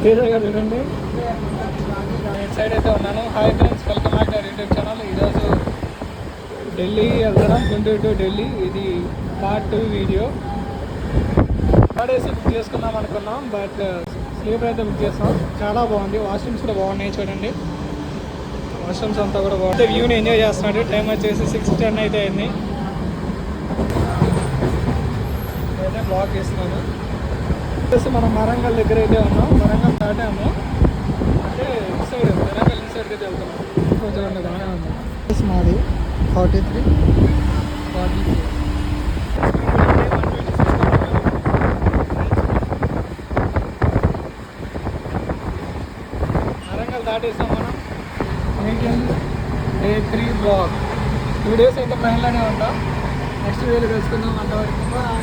చూడండి సైడ్ అయితే ఉన్నాను. Hi friends, welcome back to YouTube channel. ఈరోజు ఢిల్లీ వెళ్తున్నాం, గుంటూరు టు ఢిల్లీ. ఇది పార్ట్ 2 వీడియో. వాడేసి బుక్ చేసుకుందాం అనుకున్నాం, బట్ స్లీపర్ అయితే బుక్ చేస్తాం. చాలా బాగుంది, వాష్రూమ్స్ కూడా బాగున్నాయి చూడండి. వాష్రూమ్స్ అంతా కూడా బాగుంది. వ్యూని ఎంజాయ్ చేస్తున్నాడు. టైం వచ్చేసి 6:10 అయితే అయింది. అయితే బ్లాక్ చేస్తున్నాను. వచ్చేసి మనం వరంగల్ దగ్గర అయితే ఉన్నాం. వరంగల్ దాటాము అంటే సైడ్ వరంగల్ ఇన్సైడ్కి అయితే వెళ్తున్నాం. చూడండి బాగానే ఉంది. మాది 43 వరంగల్ దాటేస్తాం మనం. Day 3 black. 2 days అయితే మహిళనే ఉంటాం. నెక్స్ట్ వీళ్ళు కలుసుకుందాం. అంతవరకు బాయ్.